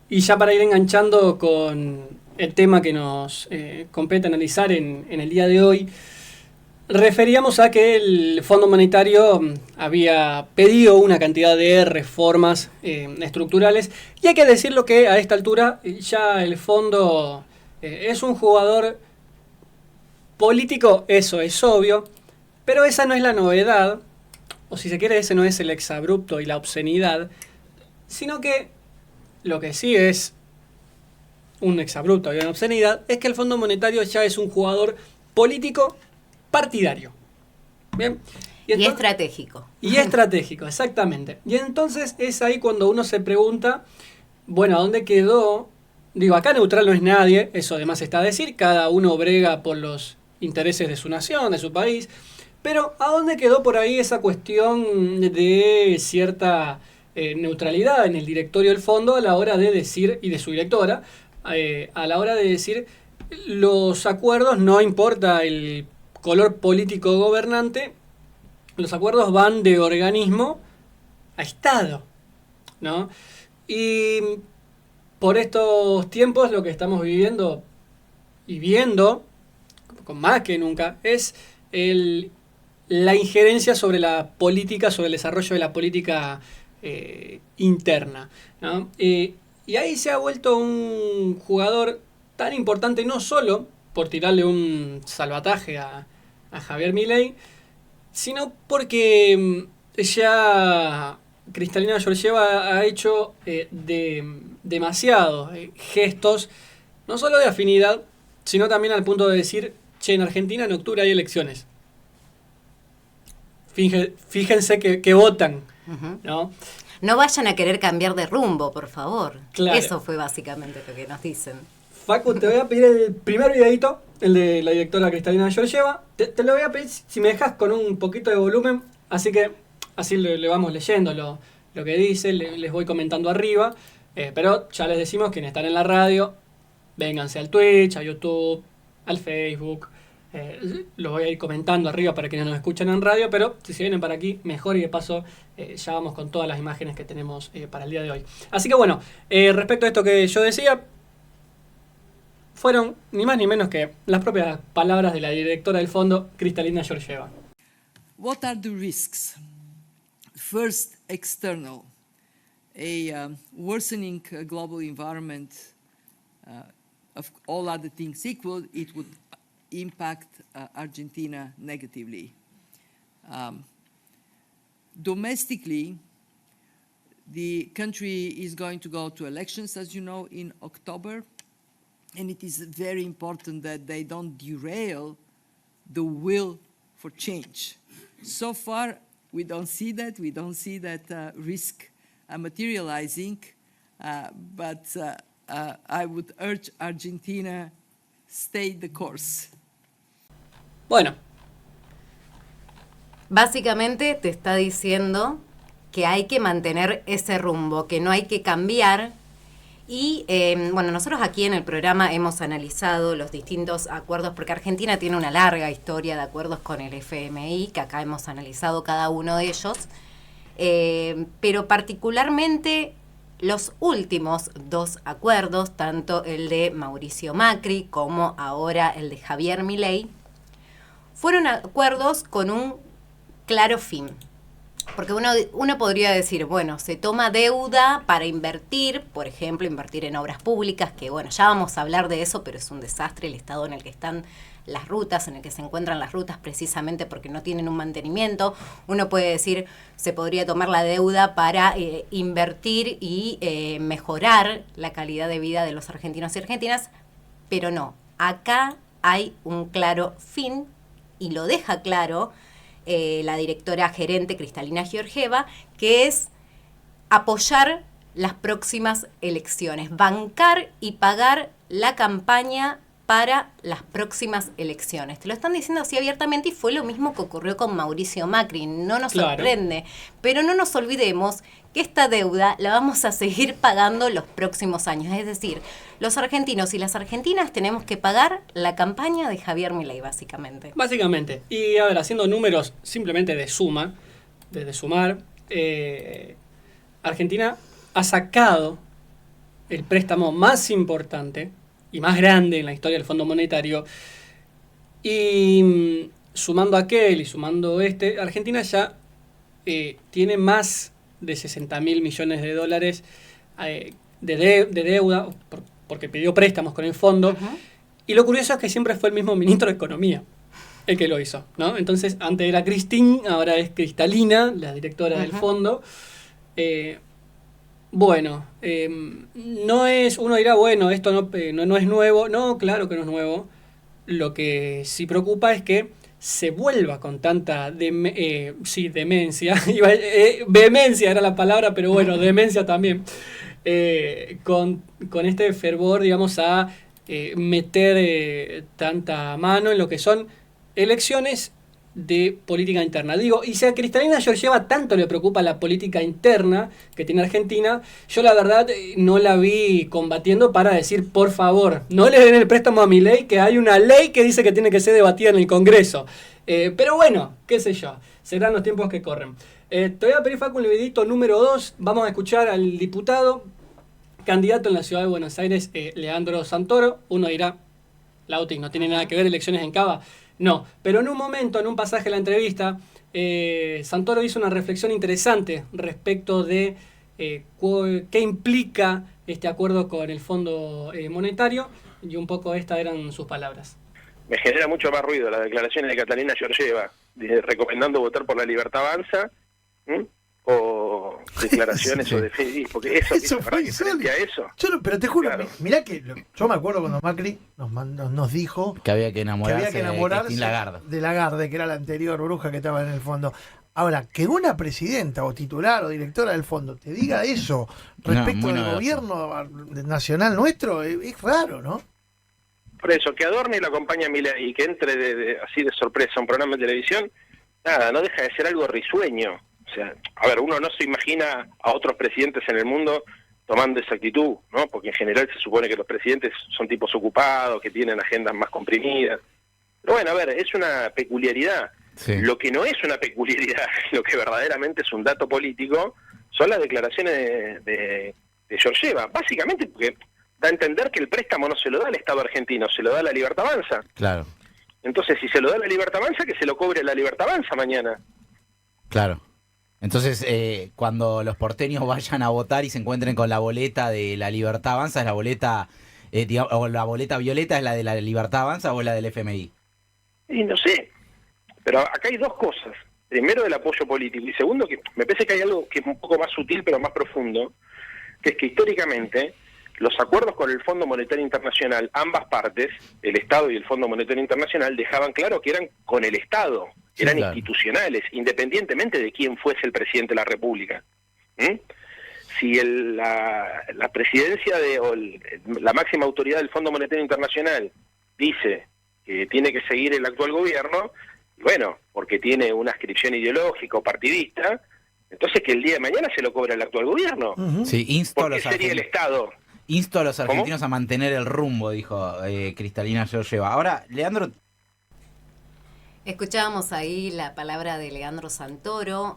Y ya para ir enganchando con el tema que nos compete analizar en el día de hoy, referíamos a que el Fondo Monetario había pedido una cantidad de reformas estructurales y hay que decirlo que a esta altura ya el fondo es un jugador político, eso es obvio, pero esa no es la novedad, o si se quiere ese no es el exabrupto y la obscenidad, sino que lo que sí es un exabrupto y una obscenidad es que el Fondo Monetario ya es un jugador político partidario. ¿Bien? Y estratégico. Y estratégico, exactamente. Y entonces es ahí cuando uno se pregunta, bueno, ¿a dónde quedó? Digo, acá neutral no es nadie, eso además está a decir, cada uno brega por los intereses de su nación, de su país, pero ¿a dónde quedó por ahí esa cuestión de cierta neutralidad en el directorio del fondo a la hora de decir, y de su directora, a la hora de decir los acuerdos, no importa el color político gobernante, los acuerdos van de organismo a Estado, ¿no? Y por estos tiempos lo que estamos viviendo y viendo, con más que nunca, es la injerencia sobre la política, sobre el desarrollo de la política interna, ¿no? Y ahí se ha vuelto un jugador tan importante, no solo por tirarle un salvataje a Javier Milei, sino porque ya Kristalina Georgieva ha hecho demasiados gestos, no solo de afinidad, sino también al punto de decir, che, en Argentina en octubre hay elecciones. Fíjense que votan, Ujú. ¿no? No vayan a querer cambiar de rumbo, por favor. Claro. Eso fue básicamente lo que nos dicen. Facu, te voy a pedir el primer videito, el de la directora Kristalina Georgieva. Te lo voy a pedir si me dejas con un poquito de volumen, así que así le vamos leyendo lo que dice, les voy comentando arriba. Pero ya les decimos, quienes están en la radio, vénganse al Twitch, a YouTube, al Facebook. Lo voy a ir comentando arriba para quienes nos escuchan en radio, pero si se vienen para aquí, mejor, y de paso ya vamos con todas las imágenes que tenemos para el día de hoy. Así que bueno, respecto a esto que yo decía, fueron ni más ni menos que las propias palabras de la directora del fondo, Kristalina Georgieva. What are the risks? First, external. A worsening global environment, of all other things equal, it would impact Argentina negatively. Domestically, the country is going to go to elections, as you know, in October. And it is very important that they don't derail the will for change. So far, we don't see that. We don't see that risk materializing. But I would urge Argentina, stay the course. Bueno. Básicamente te está diciendo que hay que mantener ese rumbo, que no hay que cambiar. Y bueno, nosotros aquí en el programa hemos analizado los distintos acuerdos, porque Argentina tiene una larga historia de acuerdos con el FMI, que acá hemos analizado cada uno de ellos, pero particularmente los últimos dos acuerdos, tanto el de Mauricio Macri como ahora el de Javier Milei, fueron acuerdos con un claro fin. Porque uno podría decir, bueno, se toma deuda para invertir, por ejemplo, invertir en obras públicas, que bueno, ya vamos a hablar de eso, pero es un desastre el estado en el que están las rutas, en el que se encuentran las rutas precisamente porque no tienen un mantenimiento. Uno puede decir, se podría tomar la deuda para invertir y mejorar la calidad de vida de los argentinos y argentinas, pero no, acá hay un claro fin y lo deja claro la directora gerente Kristalina Georgieva, que es apoyar las próximas elecciones, bancar y pagar la campaña para las próximas elecciones. Te lo están diciendo así abiertamente y fue lo mismo que ocurrió con Mauricio Macri. No nos sorprende, pero no nos olvidemos que esta deuda la vamos a seguir pagando los próximos años. Es decir, los argentinos y las argentinas tenemos que pagar la campaña de Javier Milei, básicamente. Básicamente. Y a ver, haciendo números simplemente de sumar, Argentina ha sacado el préstamo más importante y más grande en la historia del Fondo Monetario. Y sumando aquel y sumando Argentina ya tiene más de 60.000 millones de dólares de deuda, porque pidió préstamos con el fondo. Ujú. Y lo curioso es que siempre fue el mismo ministro de Economía el que lo hizo, ¿no? Entonces, antes era Cristín, ahora es Cristalina, la directora del fondo. Bueno, no es, uno dirá, bueno, esto no es nuevo. No, claro que no es nuevo. Lo que sí preocupa es que se vuelva con tanta demencia. Vehemencia era la palabra, pero bueno, demencia también. Con este fervor, digamos, a meter tanta mano en lo que son elecciones de política interna. Digo, y si a Cristalina Georgieva tanto le preocupa la política interna que tiene Argentina, yo la verdad no la vi combatiendo para decir, por favor, no le den el préstamo a Milei, que hay una ley que dice que tiene que ser debatida en el Congreso. Pero bueno, qué sé yo, serán los tiempos que corren. Te voy a pedir, Facu, el videito número 2. Vamos a escuchar al diputado, candidato en la ciudad de Buenos Aires, Leandro Santoro. Uno dirá, Lauti, ¿no tiene nada que ver elecciones en Cava? No, pero en un momento, en un pasaje de la entrevista, Santoro hizo una reflexión interesante respecto de qué implica este acuerdo con el Fondo Monetario, y un poco estas eran sus palabras. Me genera mucho más ruido las declaraciones de Catalina Georgieva recomendando votar por la Libertad Avanza, o declaraciones Sí. o de fe, porque eso fue que frente a eso. Pero te juro, Claro. mirá que yo me acuerdo cuando Macri nos dijo Que había que enamorarse, de Christine Lagarde. de Lagarde, que era la anterior bruja que estaba en el fondo. Ahora, que una presidenta o titular o directora del fondo te diga eso respecto muy del novedoso. gobierno nacional nuestro, es raro, ¿no? Por eso, que adorne y lo acompañe a Milei y que entre así de sorpresa a un programa de televisión, nada, no deja de ser algo risueño. O sea, a ver, uno no se imagina a otros presidentes en el mundo tomando esa actitud, ¿no? Porque en general se supone que los presidentes son tipos ocupados, que tienen agendas más comprimidas. Pero bueno, a ver, es una peculiaridad. Sí. Lo que no es una peculiaridad, lo que verdaderamente es un dato político, son las declaraciones de Georgieva. Básicamente porque da a entender que el préstamo no se lo da al Estado argentino, se lo da a la Libertad Avanza. Claro, Entonces, si se lo da a la Libertad Avanza, que se lo cobre la Libertad Avanza mañana. claro. Entonces, cuando los porteños vayan a votar y se encuentren con la boleta de la Libertad Avanza, ¿es la boleta, o la boleta violeta es la de la Libertad Avanza o la del FMI? Y no sé, pero acá hay dos cosas. Primero, el apoyo político, y segundo, que me parece que hay algo que es un poco más sutil pero más profundo, que es que históricamente los acuerdos con el Fondo Monetario Internacional, ambas partes, el Estado y el Fondo Monetario Internacional, dejaban claro que eran con el Estado, Sí, eran claro. institucionales, independientemente de quién fuese el presidente de la República. Si la presidencia la máxima autoridad del Fondo Monetario Internacional dice que tiene que seguir el actual gobierno, bueno, porque tiene una adscripción ideológica o partidista, entonces que el día de mañana se lo cobra el actual gobierno. Sí, ¿Por qué sería el Estado? Insto a los argentinos a mantener el rumbo, dijo Cristalina Georgieva. Ahora, Leandro, Escuchábamos ahí la palabra de Leandro Santoro,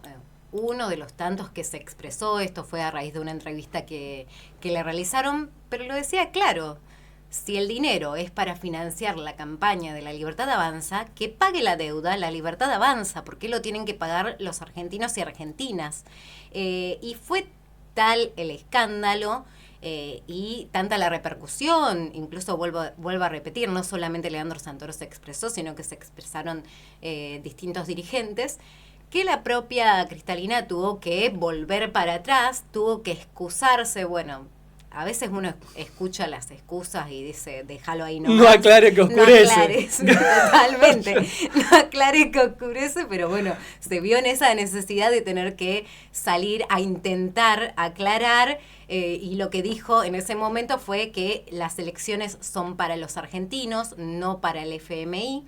uno de los tantos que se expresó. Esto fue a raíz de una entrevista que le realizaron, pero lo decía claro: si el dinero es para financiar la campaña de la Libertad Avanza, que pague la deuda la Libertad Avanza, porque lo tienen que pagar los argentinos y argentinas. Y fue tal el escándalo y tanta la repercusión, incluso vuelvo a repetir, no solamente Leandro Santoro se expresó, sino que se expresaron distintos dirigentes, que la propia Cristalina tuvo que volver para atrás, tuvo que excusarse. Bueno, a veces uno escucha las excusas y dice, déjalo ahí nomás. No aclare que oscurece. No aclares, totalmente. No aclare que oscurece, pero bueno, se vio en esa necesidad de tener que salir a intentar aclarar, y lo que dijo en ese momento fue que las elecciones son para los argentinos, no para el FMI,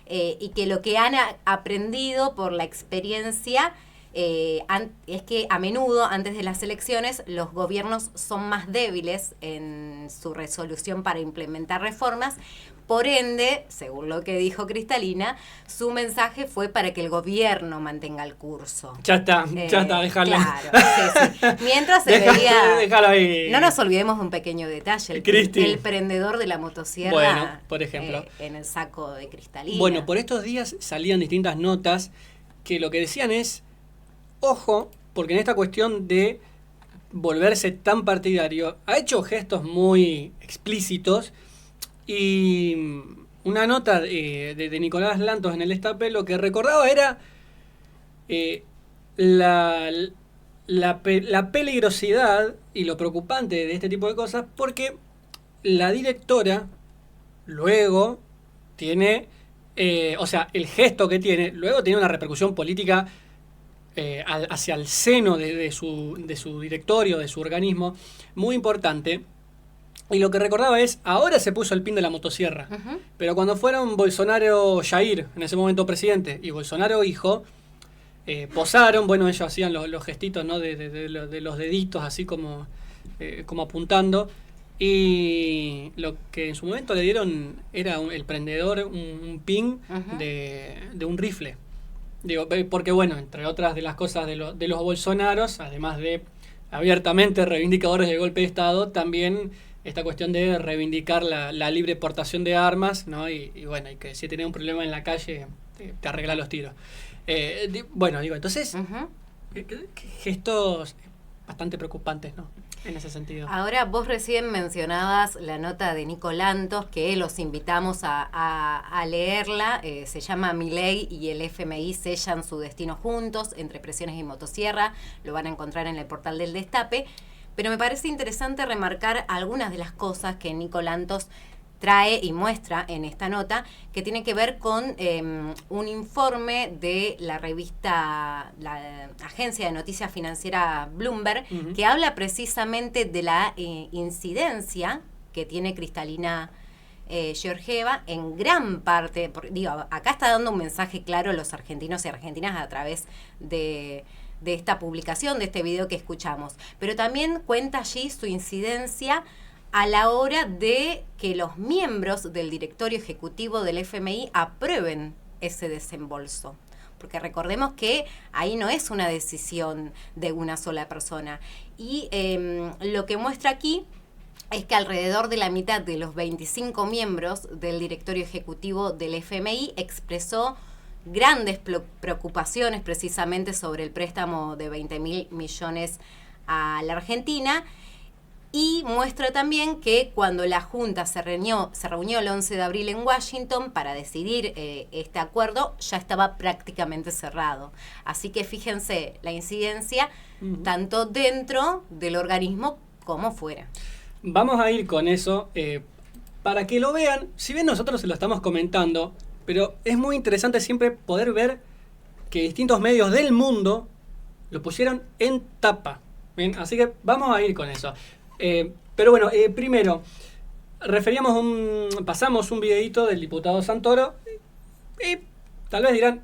y que lo que han aprendido por la experiencia es que a menudo, antes de las elecciones, los gobiernos son más débiles en su resolución para implementar reformas. Por ende, según lo que dijo Cristalina, su mensaje fue para que el gobierno mantenga el curso. Ya está, déjalo. Claro, sí. Mientras se Déjalo ahí. No nos olvidemos de un pequeño detalle. El prendedor de la motosierra, bueno, por ejemplo, en el saco de Cristalina. Bueno, por estos días salían distintas notas que lo que decían es, ojo, porque en esta cuestión de volverse tan partidario, ha hecho gestos muy explícitos. Y una nota de Nicolás Lantos en el Destape lo que recordaba era la peligrosidad y lo preocupante de este tipo de cosas, porque la directora luego tiene, el gesto que tiene, luego tiene una repercusión política hacia el seno de su directorio, de su organismo, muy importante. Y lo que recordaba es, ahora se puso el pin de la motosierra, pero cuando fueron Bolsonaro Jair, en ese momento presidente, y Bolsonaro hijo, posaron, bueno, ellos hacían los gestitos, ¿no? de los deditos, así como apuntando, y lo que en su momento le dieron era el prendedor, un pin de un rifle. Digo, porque bueno, entre otras de las cosas de los Bolsonaros, además de abiertamente reivindicadores del golpe de Estado, también esta cuestión de reivindicar la libre portación de armas, ¿no? Y bueno, y que si tenés un problema en la calle, te arregla los tiros. Entonces, gestos bastante preocupantes, ¿no? En ese sentido. Ahora, vos recién mencionabas la nota de Nico Lantos, que los invitamos a leerla. Se llama Milei y el FMI sellan su destino juntos, entre presiones y motosierra. Lo van a encontrar en el portal del Destape. Pero me parece interesante remarcar algunas de las cosas que Nico Lantos trae y muestra en esta nota, que tiene que ver con un informe de la revista, la agencia de noticias financiera Bloomberg, que habla precisamente de la incidencia que tiene Cristalina Georgieva en gran parte, acá está dando un mensaje claro a los argentinos y argentinas a través de esta publicación, de este video que escuchamos. Pero también cuenta allí su incidencia a la hora de que los miembros del directorio ejecutivo del FMI aprueben ese desembolso. Porque recordemos que ahí no es una decisión de una sola persona. Y lo que muestra aquí es que alrededor de la mitad de los 25 miembros del directorio ejecutivo del FMI expresó grandes preocupaciones precisamente sobre el préstamo de 20.000 millones a la Argentina, y muestra también que cuando la Junta se reunió el 11 de abril en Washington para decidir este acuerdo, ya estaba prácticamente cerrado. Así que fíjense la incidencia tanto dentro del organismo como fuera. Vamos a ir con eso para que lo vean, si bien nosotros se lo estamos comentando, pero es muy interesante siempre poder ver que distintos medios del mundo lo pusieron en tapa. ¿Bien? Así que vamos a ir con eso. Pero bueno, primero, pasamos un videito del diputado Santoro y tal vez dirán,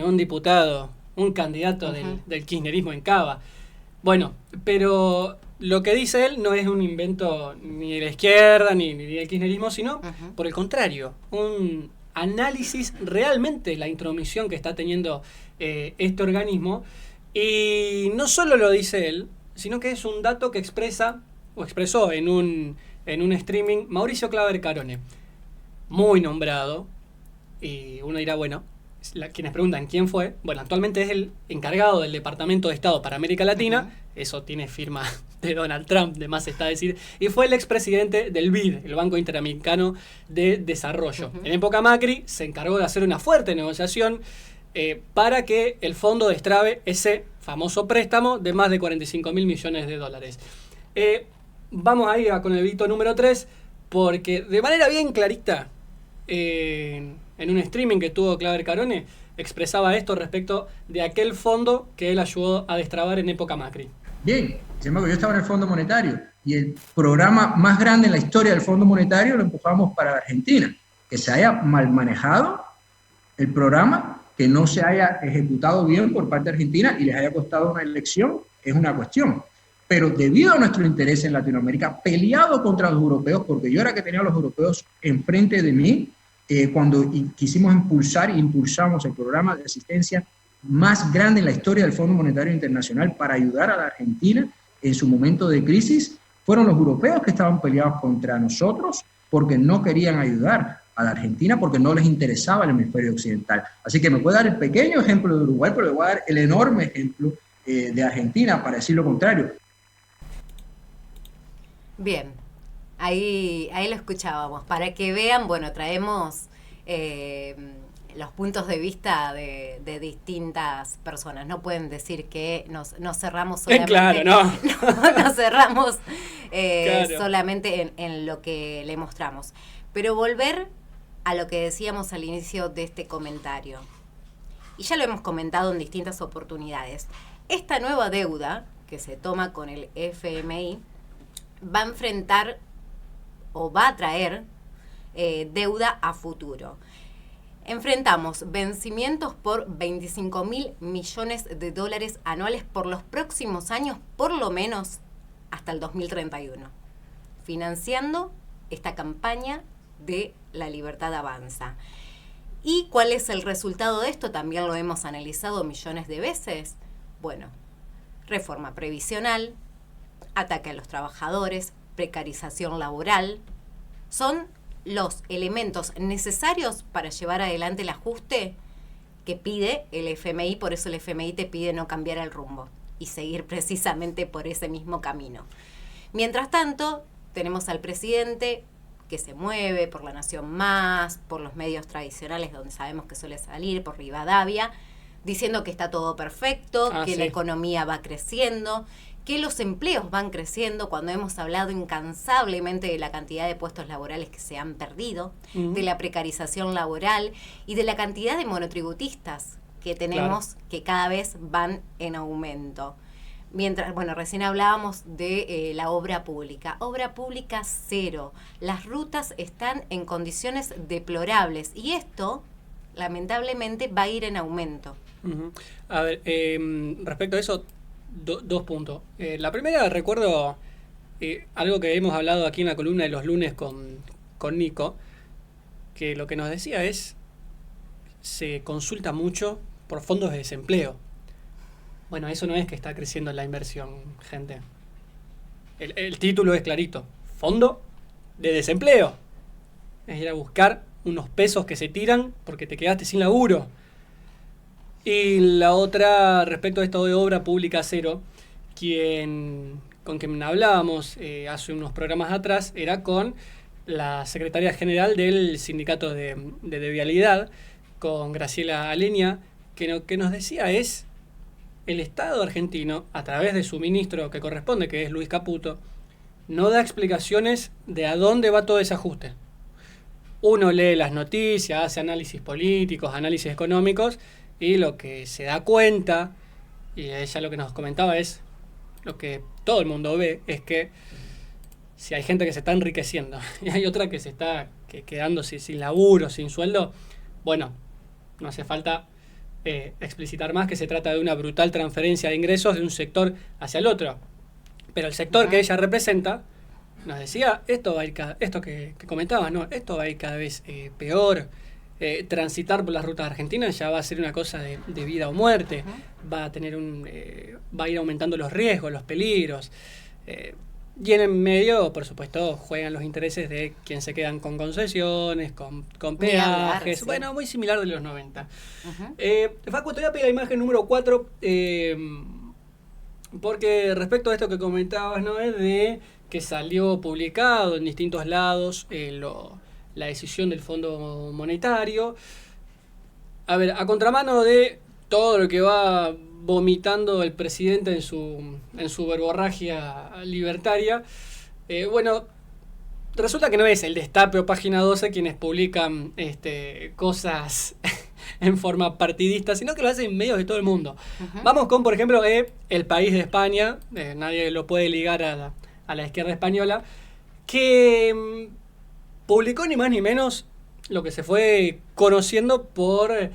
un diputado, un candidato del kirchnerismo en Cava. Bueno, pero lo que dice él no es un invento ni de la izquierda ni del kirchnerismo, sino por el contrario, un análisis realmente de la intromisión que está teniendo este organismo. Y no solo lo dice él, sino que es un dato que expresó en un streaming Mauricio Claver Carone, muy nombrado, y uno dirá, bueno, quienes preguntan quién fue, bueno, actualmente es el encargado del Departamento de Estado para América Latina, eso tiene firma de Donald Trump, de más está decir, y fue el expresidente del BID, el Banco Interamericano de Desarrollo. En época Macri se encargó de hacer una fuerte negociación para que el fondo destrabe ese famoso préstamo de más de 45.000 millones de dólares. Vamos a ir con el videito número 3, porque de manera bien clarita, en un streaming que tuvo Claver Carone, expresaba esto respecto de aquel fondo que él ayudó a destrabar en época Macri. Bien, sin embargo, yo estaba en el Fondo Monetario y el programa más grande en la historia del Fondo Monetario lo empujamos para Argentina. Que se haya mal manejado el programa que no se haya ejecutado bien por parte de Argentina y les haya costado una elección, es una cuestión. Pero debido a nuestro interés en Latinoamérica, peleado contra los europeos, porque yo era que tenía a los europeos enfrente de mí, cuando quisimos impulsamos el programa de asistencia más grande en la historia del Fondo Monetario Internacional para ayudar a la Argentina en su momento de crisis, fueron los europeos que estaban peleados contra nosotros porque no querían ayudar a la Argentina porque no les interesaba el hemisferio occidental. Así que me puedo dar el pequeño ejemplo de Uruguay, pero le voy a dar el enorme ejemplo de Argentina para decir lo contrario. Bien, ahí lo escuchábamos. Para que vean, bueno, traemos los puntos de vista de distintas personas. No pueden decir que nos cerramos solamente, claro, no. nos cerramos Claro. solamente en lo que le mostramos. Pero volver a lo que decíamos al inicio de este comentario. Y ya lo hemos comentado en distintas oportunidades. Esta nueva deuda que se toma con el FMI va a enfrentar o va a traer deuda a futuro. Enfrentamos vencimientos por 25.000 millones de dólares anuales por los próximos años, por lo menos hasta el 2031, financiando esta campaña de La Libertad Avanza. ¿Y cuál es el resultado de esto? También lo hemos analizado millones de veces. Bueno, reforma previsional, ataque a los trabajadores, precarización laboral, son los elementos necesarios para llevar adelante el ajuste que pide el FMI. Por eso el FMI te pide no cambiar el rumbo y seguir precisamente por ese mismo camino. Mientras tanto, tenemos al presidente que se mueve por La Nación Más, por los medios tradicionales donde sabemos que suele salir, por Rivadavia, diciendo que está todo perfecto, que sí. la economía va creciendo, que los empleos van creciendo, cuando hemos hablado incansablemente de la cantidad de puestos laborales que se han perdido, de la precarización laboral y de la cantidad de monotributistas que tenemos, que cada vez van en aumento. Mientras, bueno, recién hablábamos de la obra pública cero, las rutas están en condiciones deplorables y esto lamentablemente va a ir en aumento. Uh-huh. A ver, respecto a eso, dos puntos. La primera, recuerdo algo que hemos hablado aquí en la columna de los lunes con Nico, que lo que nos decía es, se consulta mucho por fondos de desempleo. Bueno, eso no es que está creciendo la inversión, gente. El título es clarito, fondo de desempleo. Es ir a buscar unos pesos que se tiran porque te quedaste sin laburo. Y la otra, respecto a esto de obra pública cero, con quien hablábamos hace unos programas atrás, era con la secretaria general del sindicato de vialidad, con Graciela Aleña, que nos decía es, el Estado argentino, a través de su ministro que corresponde, que es Luis Caputo, no da explicaciones de a dónde va todo ese ajuste. Uno lee las noticias, hace análisis políticos, análisis económicos, y lo que se da cuenta, y ella lo que nos comentaba es, lo que todo el mundo ve, es que si hay gente que se está enriqueciendo y hay otra que se está quedando sin laburo, sin sueldo, bueno, no hace falta explicitar más que se trata de una brutal transferencia de ingresos de un sector hacia el otro. Pero el sector que ella representa nos decía, esto va a ir esto que comentabas, ¿no? Esto va a ir cada vez peor. Transitar por las rutas argentinas ya va a ser una cosa de vida o muerte. Va a tener va a ir aumentando los riesgos, los peligros. Y en el medio, por supuesto, juegan los intereses de quien se quedan con concesiones, con peajes. Sí. Bueno, muy similar de los 90. Facu, te voy a pedir la imagen número 4, porque respecto a esto que comentabas, ¿no? Es de que salió publicado en distintos lados la decisión del Fondo Monetario. A ver, a contramano de todo lo que va vomitando el presidente en su verborragia libertaria, bueno, resulta que no es el Destape o Página 12 quienes publican cosas en forma partidista, sino que lo hacen en medios de todo el mundo. Vamos con, por ejemplo, El País de España, nadie lo puede ligar a la izquierda española, que publicó ni más ni menos lo que se fue conociendo por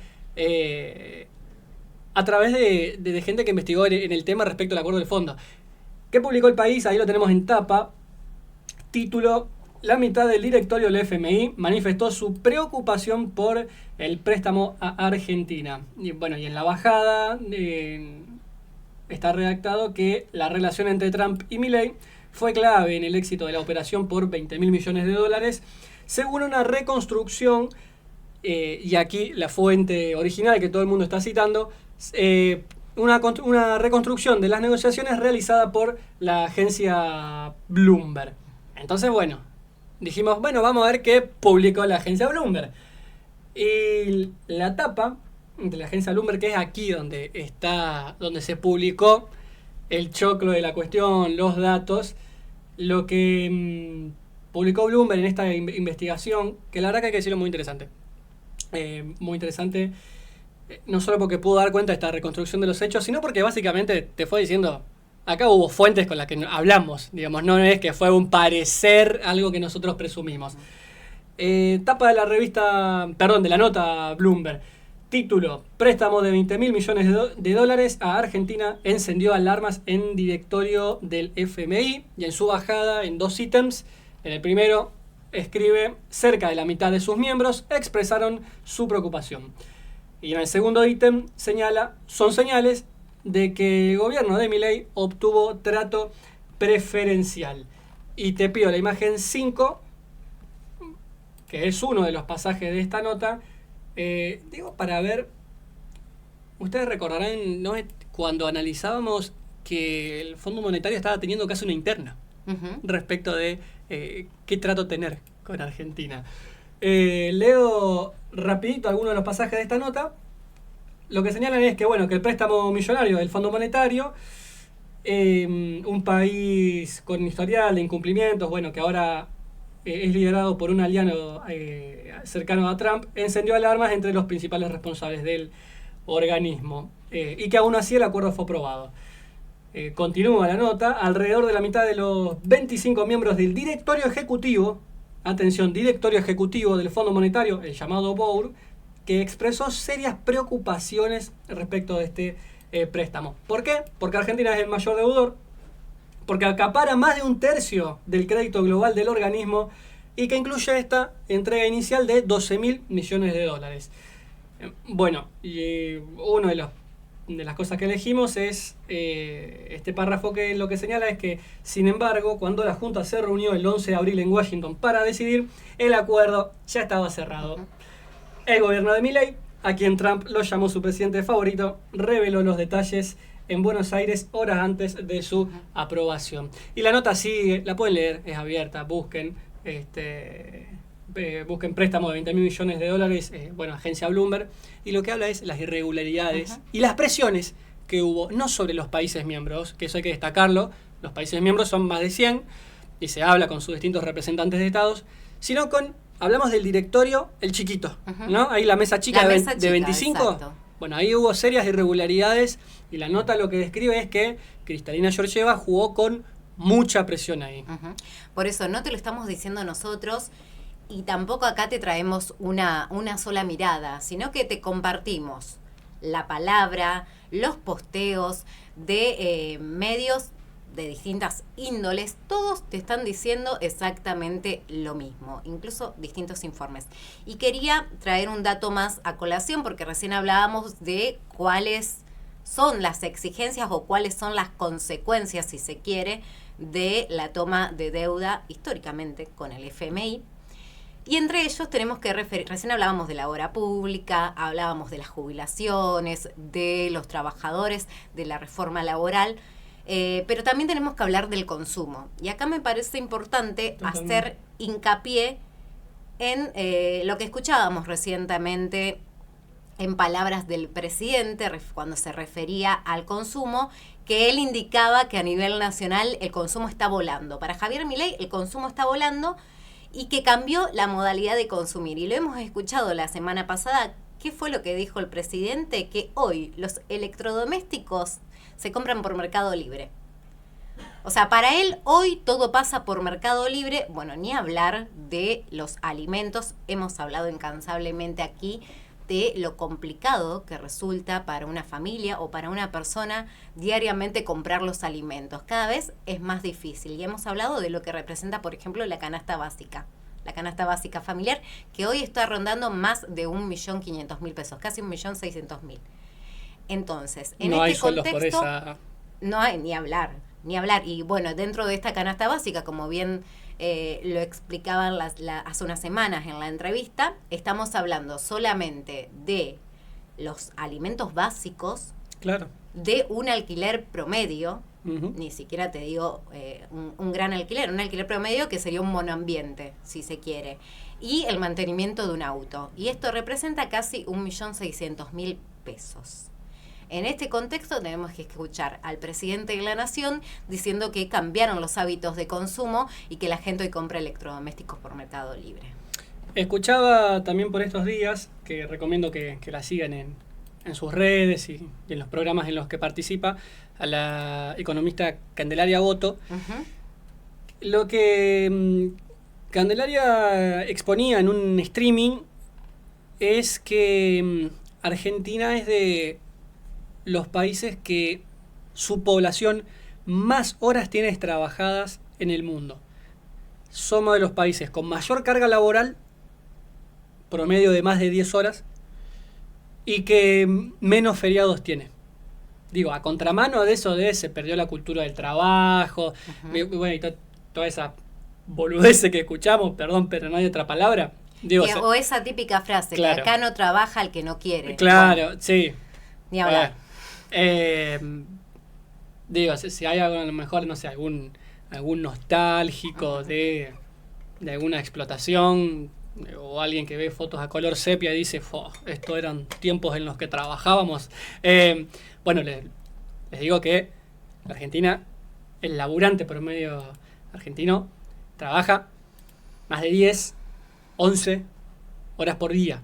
a través de gente que investigó en el tema respecto al acuerdo del fondo. ¿Qué publicó El País? Ahí lo tenemos en tapa. Título: la mitad del directorio del FMI manifestó su preocupación por el préstamo a Argentina. Y bueno, y en la bajada está redactado que la relación entre Trump y Milei fue clave en el éxito de la operación por $20.000 millones, según una reconstrucción, y aquí la fuente original que todo el mundo está citando, una reconstrucción de las negociaciones realizada por la agencia Bloomberg. Entonces, bueno, dijimos, bueno, vamos a ver qué publicó la agencia Bloomberg. Y la tapa de la agencia Bloomberg, que es aquí donde se publicó el choclo de la cuestión, los datos, lo que publicó Bloomberg en esta investigación, que la verdad que hay que decirlo muy interesante. Muy interesante, no solo porque pudo dar cuenta de esta reconstrucción de los hechos, sino porque básicamente te fue diciendo, acá hubo fuentes con las que hablamos, digamos, no es que fue un parecer, algo que nosotros presumimos. Tapa de la revista, perdón, de la nota Bloomberg. Título: préstamo de $20.000 millones a Argentina encendió alarmas en directorio del FMI. Y en su bajada, en 2 ítems, en el primero escribe: cerca de la mitad de sus miembros expresaron su preocupación. Y en el segundo ítem señala: son señales de que el gobierno de Milei obtuvo trato preferencial. Y te pido la imagen 5, que es uno de los pasajes de esta nota, digo, para ver, ustedes recordarán, ¿no?, cuando analizábamos que el Fondo Monetario estaba teniendo casi una interna respecto de qué trato tener con Argentina. Leo rapidito algunos de los pasajes de esta nota. Lo que señalan es que, bueno, que el préstamo millonario del Fondo Monetario, un país con historial de incumplimientos, bueno, que ahora es liderado por un aliado cercano a Trump, encendió alarmas entre los principales responsables del organismo, y que aún así el acuerdo fue aprobado. Continúa la nota: alrededor de la mitad de los 25 miembros del directorio ejecutivo, atención, directorio ejecutivo del Fondo Monetario, el llamado BOR, que expresó serias preocupaciones respecto de este préstamo. ¿Por qué? Porque Argentina es el mayor deudor, porque acapara más de 1/3 del crédito global del organismo y que incluye esta entrega inicial de $12.000 millones. Bueno, y uno de las cosas que elegimos es este párrafo, que lo que señala es que, sin embargo, cuando la Junta se reunió el 11 de abril en Washington para decidir, el acuerdo ya estaba cerrado. El gobierno de Milei, a quien Trump lo llamó su presidente favorito, reveló los detalles en Buenos Aires horas antes de su aprobación. Y la nota sigue, la pueden leer, es abierta, busquen préstamo de $20.000 millones, bueno, agencia Bloomberg, y lo que habla es las irregularidades y las presiones que hubo, no sobre los países miembros, que eso hay que destacarlo, los países miembros son más de 100, y se habla con sus distintos representantes de estados, sino hablamos del directorio, el chiquito, ¿no? Ahí la mesa chica, de 25. Exacto. Bueno, ahí hubo serias irregularidades, y la nota lo que describe es que Kristalina Georgieva jugó con mucha presión ahí. Por eso no te lo estamos diciendo nosotros, y tampoco acá te traemos una sola mirada, sino que te compartimos la palabra, los posteos de medios de distintas índoles. Todos te están diciendo exactamente lo mismo, incluso distintos informes. Y quería traer un dato más a colación, porque recién hablábamos de cuáles son las exigencias o cuáles son las consecuencias, si se quiere, de la toma de deuda históricamente con el FMI. Y entre ellos tenemos que recién hablábamos de la obra pública, hablábamos de las jubilaciones, de los trabajadores, de la reforma laboral, pero también tenemos que hablar del consumo. Y acá me parece importante hacer hincapié en lo que escuchábamos recientemente en palabras del presidente cuando se refería al consumo, que él indicaba que a nivel nacional el consumo está volando. Para Javier Milei el consumo está volando, y que cambió la modalidad de consumir. Y lo hemos escuchado la semana pasada. ¿Qué fue lo que dijo el presidente? Que hoy los electrodomésticos se compran por Mercado Libre. O sea, para él hoy todo pasa por Mercado Libre. Bueno, ni hablar de los alimentos. Hemos hablado incansablemente aquí de lo complicado que resulta para una familia o para una persona diariamente comprar los alimentos. Cada vez es más difícil y hemos hablado de lo que representa, por ejemplo, la canasta básica familiar, que hoy está rondando más de 1.500.000 pesos, casi 1.600.000. Entonces, en no hay este sueldos por contexto esa. no hay ni hablar. Y bueno, dentro de esta canasta básica, como bien lo explicaban hace unas semanas en la entrevista, estamos hablando solamente de los alimentos básicos, Claro. de un alquiler promedio, Ujú. ni siquiera te digo un gran alquiler, un alquiler promedio que sería un monoambiente, si se quiere, y el mantenimiento de un auto. Y esto representa casi 1.600.000 pesos. En este contexto tenemos que escuchar al presidente de la Nación diciendo que cambiaron los hábitos de consumo y que la gente hoy compra electrodomésticos por Mercado Libre. Escuchaba también por estos días, que recomiendo que la sigan en sus redes y en los programas en los que participa, a la economista Candelaria Boto. Ujú. Lo que Candelaria exponía en un streaming es que Argentina es de los países que su población más horas tiene trabajadas en el mundo. Somos de los países con mayor carga laboral, promedio de más de 10 horas, y que menos feriados tiene. Digo, a contramano de eso se perdió la cultura del trabajo, y bueno, y toda esa boludez que escuchamos, perdón, pero no hay otra palabra. Digo, O esa típica frase, claro. que acá no trabaja el que no quiere. Claro, Bueno, sí. ni hablar. Digo, si hay algo, a lo mejor, no sé, algún nostálgico de alguna explotación, o alguien que ve fotos a color sepia y dice, estos eran tiempos en los que trabajábamos. Bueno, les digo que la Argentina, el laburante promedio argentino, trabaja más de 10, 11 horas por día.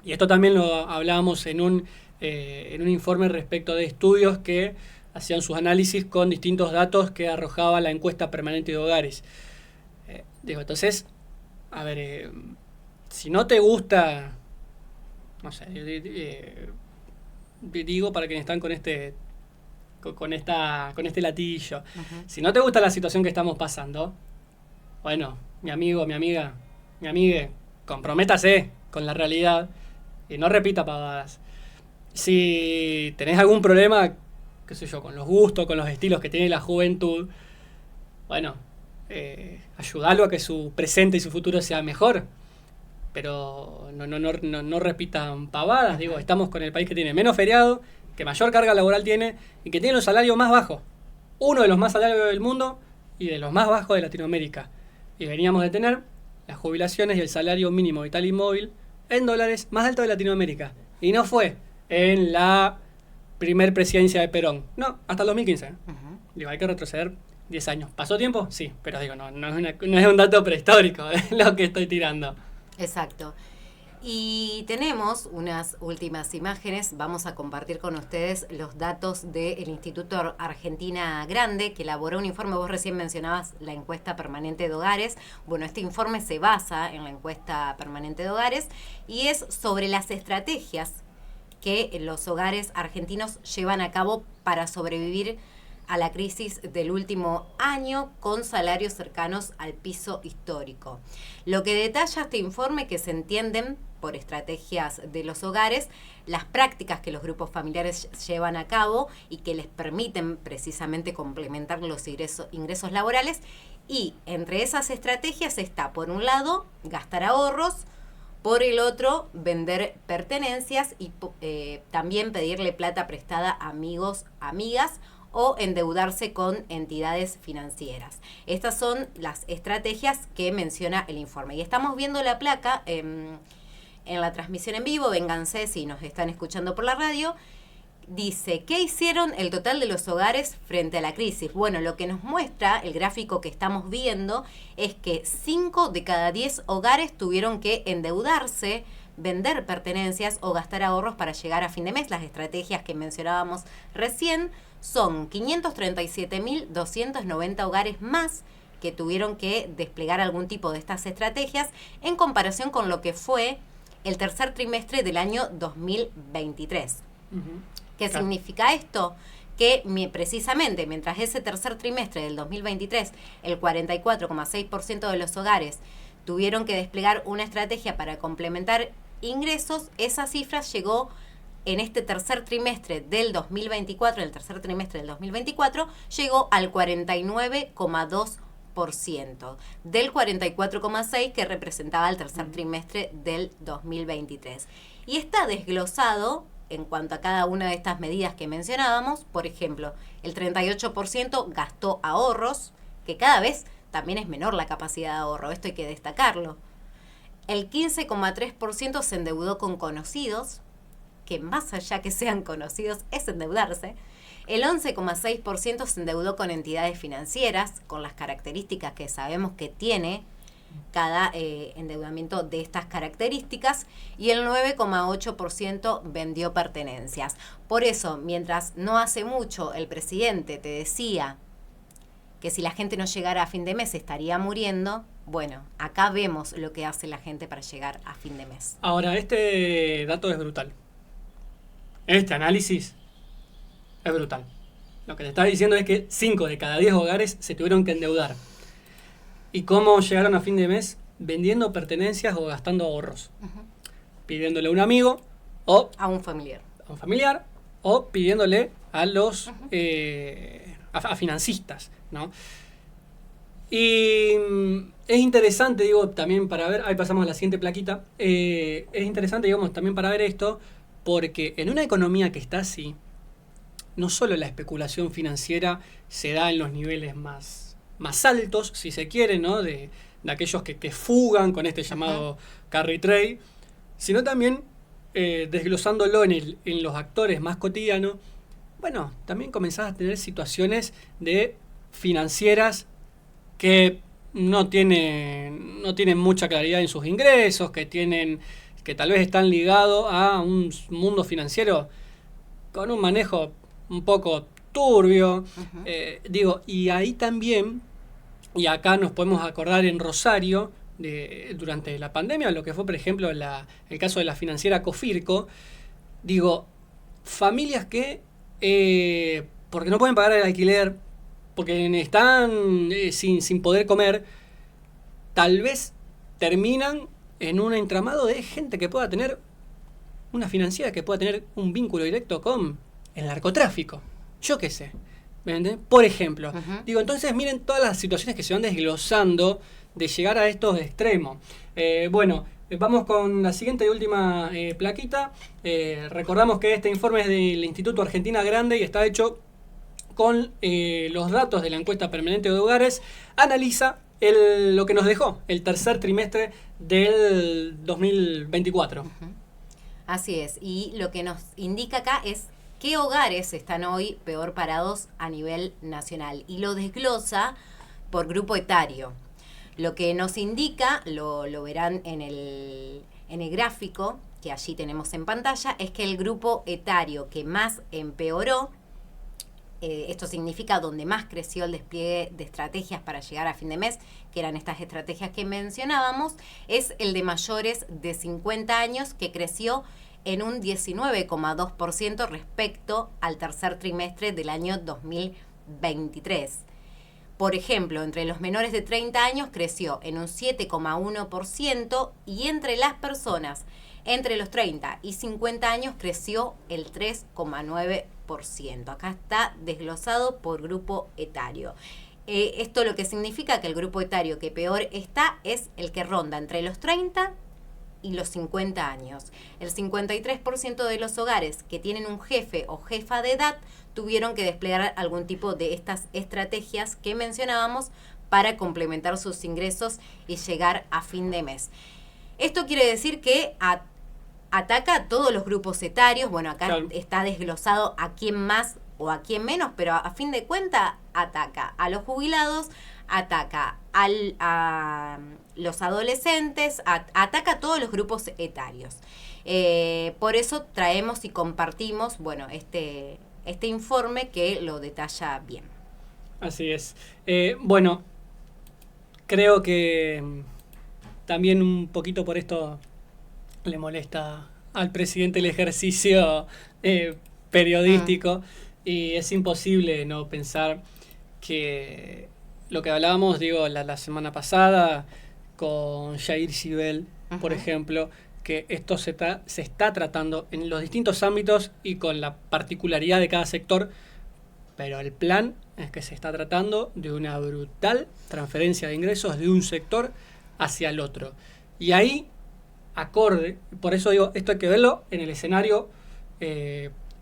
Y esto también lo hablábamos en un informe respecto de estudios que hacían sus análisis con distintos datos que arrojaba la encuesta permanente de hogares. Entonces, a ver, si no te gusta, no sé, digo para quienes están con este latillo, si no te gusta la situación que estamos pasando, bueno, mi amigo, mi amiga, mi amigue, comprométase con la realidad y no repita pavadas. Si tenés algún problema, qué sé yo, con los gustos, con los estilos que tiene la juventud, bueno, ayúdalo a que su presente y su futuro sea mejor, pero no repitan pavadas. Digo, estamos con el país que tiene menos feriado, que mayor carga laboral tiene y que tiene los salarios más bajos, uno de los más salarios del mundo y de los más bajos de Latinoamérica, y veníamos de tener las jubilaciones y el salario mínimo vital y móvil en dólares más alto de Latinoamérica, y no fue en la primer presidencia de Perón, no, hasta el 2015. Digo, hay que retroceder 10 años. ¿Pasó tiempo? Sí, pero digo, no es un dato prehistórico lo que estoy tirando. Exacto. Y tenemos unas últimas imágenes. Vamos a compartir con ustedes los datos del Instituto Argentina Grande, que elaboró un informe. Vos recién mencionabas la encuesta permanente de hogares. Bueno, este informe se basa en la encuesta permanente de hogares y es sobre las estrategias que los hogares argentinos llevan a cabo para sobrevivir a la crisis del último año con salarios cercanos al piso histórico. Lo que detalla este informe que se entienden por estrategias de los hogares, las prácticas que los grupos familiares llevan a cabo y que les permiten precisamente complementar los ingresos laborales, y entre esas estrategias está, por un lado, gastar ahorros, por el otro, vender pertenencias y también pedirle plata prestada a amigos, amigas, o endeudarse con entidades financieras. Estas son las estrategias que menciona el informe. Y estamos viendo la placa en la transmisión en vivo. Vénganse si nos están escuchando por la radio. Dice, ¿qué hicieron el total de los hogares frente a la crisis? Bueno, lo que nos muestra el gráfico que estamos viendo es que 5 de cada 10 hogares tuvieron que endeudarse, vender pertenencias o gastar ahorros para llegar a fin de mes. Las estrategias que mencionábamos recién son 537.290 hogares más que tuvieron que desplegar algún tipo de estas estrategias en comparación con lo que fue el tercer trimestre del año 2023. Ujú. ¿Qué Claro. significa esto? Que precisamente mientras ese tercer trimestre del 2023, el 44,6% de los hogares tuvieron que desplegar una estrategia para complementar ingresos, esa cifra llegó en este tercer trimestre del 2024, el tercer trimestre del 2024, llegó al 49,2%, del 44,6% que representaba el tercer trimestre del 2023. Y está desglosado en cuanto a cada una de estas medidas que mencionábamos. Por ejemplo, el 38% gastó ahorros, que cada vez también es menor la capacidad de ahorro, esto hay que destacarlo. El 15,3% se endeudó con conocidos, que más allá que sean conocidos es endeudarse. El 11,6% se endeudó con entidades financieras, con las características que sabemos que tiene cada endeudamiento de estas características, y el 9,8% vendió pertenencias. Por eso, mientras no hace mucho el presidente te decía que si la gente no llegara a fin de mes estaría muriendo, bueno, acá vemos lo que hace la gente para llegar a fin de mes. Ahora, este dato es brutal. Este análisis es brutal. Lo que te está diciendo es que 5 de cada 10 hogares se tuvieron que endeudar. ¿Y cómo llegaron a fin de mes? Vendiendo pertenencias o gastando ahorros. Pidiéndole a un amigo o A un familiar. a un familiar o pidiéndole a los a financistas, ¿no? Y es interesante, digo, también para ver, ahí pasamos a la siguiente plaquita, es interesante, digamos, también para ver esto, porque en una economía que está así, no solo la especulación financiera se da en los niveles más altos, si se quiere, ¿no? De aquellos que fugan con este llamado carry trade, sino también desglosándolo en los actores más cotidianos, bueno, también comenzás a tener situaciones de financieras que no tienen mucha claridad en sus ingresos, que tal vez están ligados a un mundo financiero con un manejo un poco turbio. Digo, y ahí también, y acá nos podemos acordar en Rosario, durante la pandemia, lo que fue, por ejemplo, el caso de la financiera Cofirco, digo, familias que, porque no pueden pagar el alquiler, porque están sin poder comer, tal vez terminan en un entramado de gente que pueda tener una financiera, que pueda tener un vínculo directo con el narcotráfico. Yo qué sé. ¿Me entienden? Por ejemplo. Digo, entonces miren todas las situaciones que se van desglosando de llegar a estos extremos. Bueno, vamos con la siguiente y última plaquita. Recordamos que este informe es del Instituto Argentina Grande y está hecho con los datos de la encuesta permanente de hogares. Analiza lo que nos dejó el tercer trimestre del 2024. Así es, y lo que nos indica acá es qué hogares están hoy peor parados a nivel nacional, y lo desglosa por grupo etario. Lo que nos indica, lo verán en el gráfico que allí tenemos en pantalla, es que el grupo etario que más empeoró, esto significa donde más creció el despliegue de estrategias para llegar a fin de mes, que eran estas estrategias que mencionábamos, es el de mayores de 50 años, que creció en un 19,2% respecto al tercer trimestre del año 2023. Por ejemplo, entre los menores de 30 años creció en un 7,1%, y entre las personas entre los 30 y 50 años creció el 3,9%. Acá está desglosado por grupo etario. Esto lo que significa que el grupo etario que peor está es el que ronda entre los 30 y los 50 años. El 53% de los hogares que tienen un jefe o jefa de edad tuvieron que desplegar algún tipo de estas estrategias que mencionábamos para complementar sus ingresos y llegar a fin de mes. Esto quiere decir que ataca a todos los grupos etarios. Bueno, acá claro, está desglosado a quién más o a quién menos, pero a fin de cuentas ataca a los jubilados, ataca a los adolescentes, ataca a todos los grupos etarios. Por eso traemos y compartimos, bueno, este informe que lo detalla bien. Así es. Bueno, creo que también un poquito por esto le molesta al presidente el ejercicio periodístico y es imposible no pensar que lo que hablábamos, digo, la semana pasada con Jair Sibel, por ejemplo, que esto se está tratando en los distintos ámbitos y con la particularidad de cada sector, pero el plan es que se está tratando de una brutal transferencia de ingresos de un sector hacia el otro. Y ahí, acorde, por eso digo, esto hay que verlo en el escenario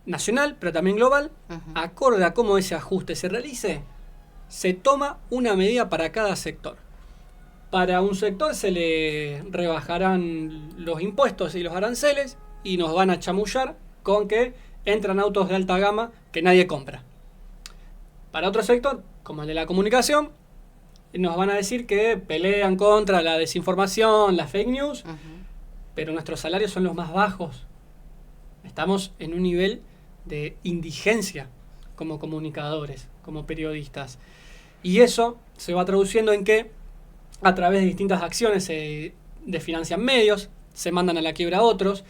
nacional, pero también global, acorde a cómo ese ajuste se realice, se toma una medida para cada sector. Para un sector se le rebajarán los impuestos y los aranceles y nos van a chamullar con que entran autos de alta gama que nadie compra. Para otro sector, como el de la comunicación, nos van a decir que pelean contra la desinformación, las fake news, pero nuestros salarios son los más bajos. Estamos en un nivel de indigencia como comunicadores, como periodistas. Y eso se va traduciendo en que a través de distintas acciones se desfinancian medios, se mandan a la quiebra a otros,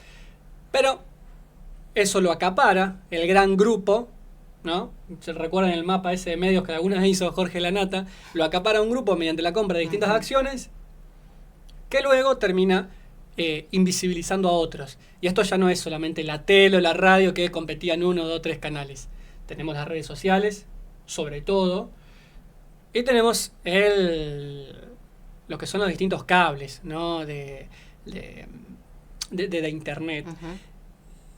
pero eso lo acapara el gran grupo, ¿no? Se recuerdan el mapa ese de medios que alguna vez hizo Jorge Lanata, lo acapara un grupo mediante la compra de distintas acciones que luego termina invisibilizando a otros. Y esto ya no es solamente la tele o la radio que competían 1, 2, 3 canales. Tenemos las redes sociales, sobre todo, y tenemos lo que son los distintos cables, ¿no? de internet.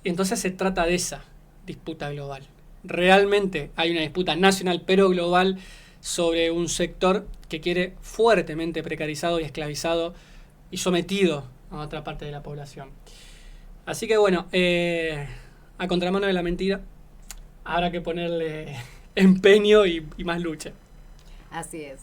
Entonces se trata de esa disputa global. Realmente hay una disputa nacional pero global sobre un sector que quiere fuertemente precarizado y esclavizado y sometido a otra parte de la población. Así que bueno, a contramano de la mentira habrá que ponerle empeño y más lucha. Así es.